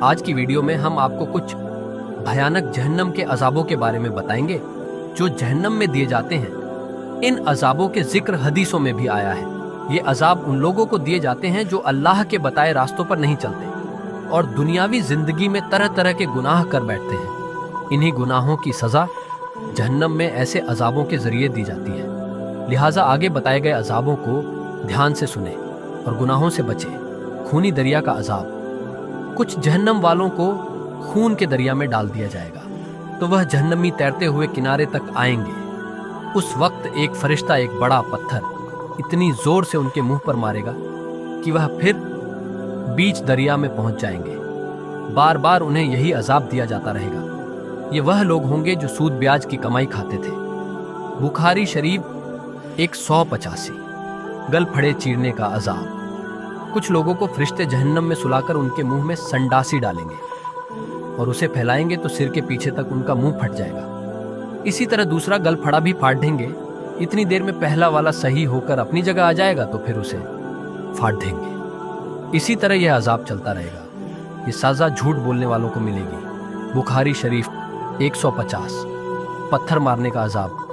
आज की वीडियो में हम आपको कुछ भयानक जहन्नम के अजाबों के बारे में बताएंगे जो जहन्नम में दिए जाते हैं। इन अजाबों के जिक्र हदीसों में भी आया है। ये अजाब उन लोगों को दिए जाते हैं जो अल्लाह के बताए रास्तों पर नहीं चलते और दुनियावी जिंदगी में तरह तरह के गुनाह कर बैठते हैं। इन्हीं गुनाहों की सजा जहन्नम में ऐसे अजाबों के जरिए दी जाती है। लिहाजा आगे बताए गए अजाबों को ध्यान से सुने और गुनाहों से बचे। खूनी दरिया का अजाब। कुछ जहन्नम वालों को खून के दरिया में डाल दिया जाएगा तो वह जहन्नमी तैरते हुए किनारे तक आएंगे। उस वक्त एक फरिश्ता एक बड़ा पत्थर इतनी जोर से उनके मुंह पर मारेगा कि वह फिर बीच दरिया में पहुंच जाएंगे। बार बार उन्हें यही अजाब दिया जाता रहेगा। ये वह लोग होंगे जो सूद ब्याज की कमाई खाते थे। बुखारी शरीफ 185। गल फड़े चीरने का अजाब। कुछ लोगों को फरिश्ते जहन्नम में सुलाकर उनके मुंह में संडासी डालेंगे और उसे फैलाएंगे तो सिर के पीछे तक उनका मुंह फट जाएगा। इसी तरह दूसरा गल फड़ा भी फाड़ देंगे। इतनी देर में पहला वाला सही होकर अपनी जगह आ जाएगा तो फिर उसे फाड़ देंगे। इसी तरह यह अजाब चलता रहेगा। ये सजा झूठ बोलने वालों को मिलेगी। बुखारी शरीफ 150। पत्थर मारने का अजाब।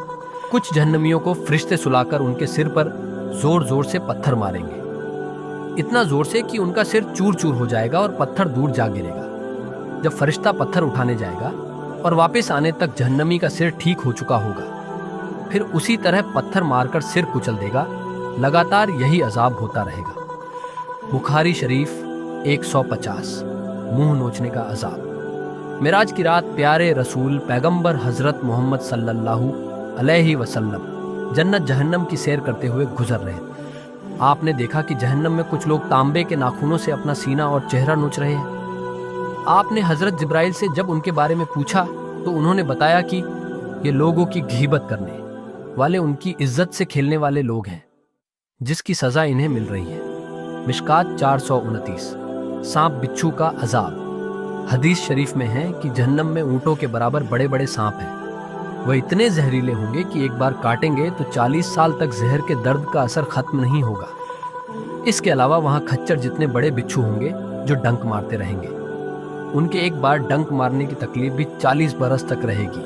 कुछ जहन्नमियों को फरिश्ते सुलाकर उनके सिर पर जोर जोर से पत्थर मारेंगे, इतना जोर से कि उनका सिर चूर चूर हो जाएगा और पत्थर दूर जा गिरेगा। जब फरिश्ता पत्थर उठाने जाएगा और वापस आने तक जहन्नमी का सिर ठीक हो चुका होगा, फिर उसी तरह पत्थर मारकर सिर कुचल देगा। लगातार यही अजाब होता रहेगा। बुखारी शरीफ 150। मुंह नोचने का अजाब। मिराज की रात प्यारे रसूल पैगंबर हजरत मोहम्मद सल्लल्लाहु अलैहि वसल्लम जन्नत जहन्नम की सैर करते हुए गुजर रहे थे। आपने देखा कि जहन्नम में कुछ लोग तांबे के नाखूनों से अपना सीना और चेहरा नोच रहे हैं। आपने हजरत जिब्राइल से जब उनके बारे में पूछा तो उन्होंने बताया कि ये लोगों की घीबत करने वाले, उनकी इज्जत से खेलने वाले लोग हैं जिसकी सजा इन्हें मिल रही है। मिशकात 429। सांप बिच्छू का अजाब। हदीस शरीफ में है कि जहन्नम में ऊंटों के बराबर बड़े बड़े सांप हैं। वह इतने जहरीले होंगे कि एक बार काटेंगे तो 40 साल तक जहर के दर्द का असर खत्म नहीं होगा। इसके अलावा वहां खच्चर जितने बड़े बिच्छू होंगे जो डंक मारते रहेंगे। उनके एक बार डंक मारने की तकलीफ भी 40 बरस तक रहेगी।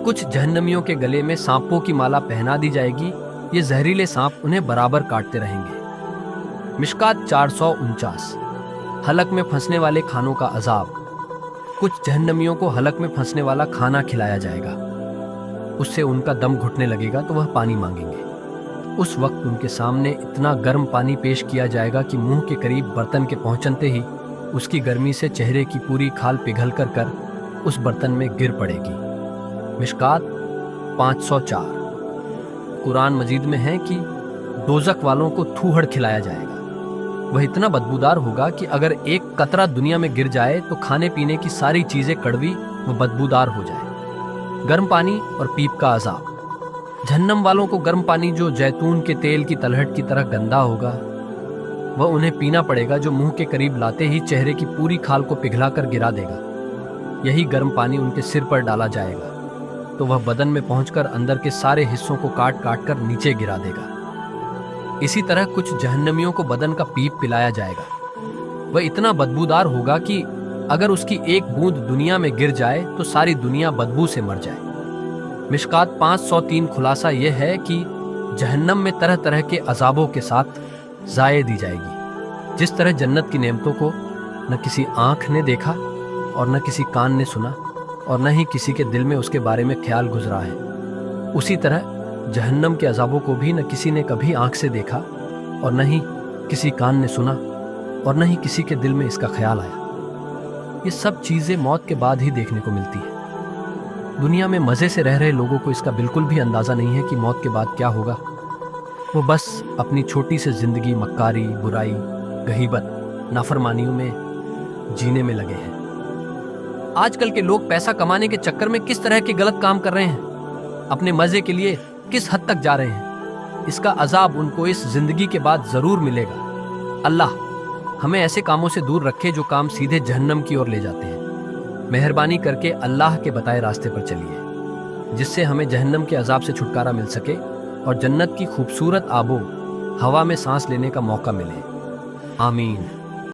कुछ जहन्नमियों के गले में सांपों की माला पहना दी जाएगी। ये जहरीले सांप उन्हें बराबर काटते रहेंगे। मिशकात 449। हलक में फंसने वाले खानों का अजाब। कुछ जहन्नमियों को हलक में फंसने वाला खाना खिलाया जाएगा। उससे उनका दम घुटने लगेगा तो वह पानी मांगेंगे। उस वक्त उनके सामने इतना गर्म पानी पेश किया जाएगा कि मुंह के करीब बर्तन के पहुंचते ही उसकी गर्मी से चेहरे की पूरी खाल पिघल कर उस बर्तन में गिर पड़ेगी। मिशकात 504। कुरान मजीद में है कि दोजक वालों को थूहड़ खिलाया जाएगा। वह इतना बदबूदार होगा कि अगर एक कतरा दुनिया में गिर जाए तो खाने पीने की सारी चीजें कड़वी व बदबूदार हो जाए। गर्म पानी और पीप का अजाब। जहन्नम वालों को गर्म पानी जो जैतून के तेल की तलहट की तरह गंदा होगा वह उन्हें पीना पड़ेगा, जो मुंह के करीब लाते ही चेहरे की पूरी खाल को पिघलाकर गिरा देगा। यही गर्म पानी उनके सिर पर डाला जाएगा तो वह बदन में पहुंचकर अंदर के सारे हिस्सों को काट काट कर नीचे गिरा देगा। इसी तरह कुछ जहन्नमियों को बदन का पीप पिलाया जाएगा। वह इतना बदबूदार होगा कि अगर उसकी एक बूंद दुनिया में गिर जाए तो सारी दुनिया बदबू से मर जाए। मिशकात 503। खुलासा यह है कि जहन्नम में तरह तरह के अजाबों के साथ जाए दी जाएगी। जिस तरह जन्नत की नेमतों को न किसी आंख ने देखा और न किसी कान ने सुना और न ही किसी के दिल में उसके बारे में ख्याल गुजरा है, उसी तरह जहन्नम के अजाबों को भी न किसी ने कभी आंख से देखा और न ही किसी कान ने सुना और न ही किसी के दिल में इसका ख्याल आया। ये सब चीजें मौत के बाद ही देखने को मिलती है। दुनिया में मजे से रह रहे लोगों को इसका बिल्कुल भी अंदाजा नहीं है कि मौत के बाद क्या होगा। वो बस अपनी छोटी सी जिंदगी मक्कारी, बुराई, गहीबत, नाफरमानियों में जीने में लगे हैं। आजकल के लोग पैसा कमाने के चक्कर में किस तरह के गलत काम कर रहे हैं, अपने मजे के लिए किस हद तक जा रहे हैं, इसका अजाब उनको इस जिंदगी के बाद जरूर मिलेगा। अल्लाह हमें ऐसे कामों से दूर रखे जो काम सीधे जहन्नम की ओर ले जाते हैं। मेहरबानी करके अल्लाह के बताए रास्ते पर चलिए जिससे हमें जहन्नम के अजाब से छुटकारा मिल सके और जन्नत की खूबसूरत आबो हवा में सांस लेने का मौका मिले। आमीन।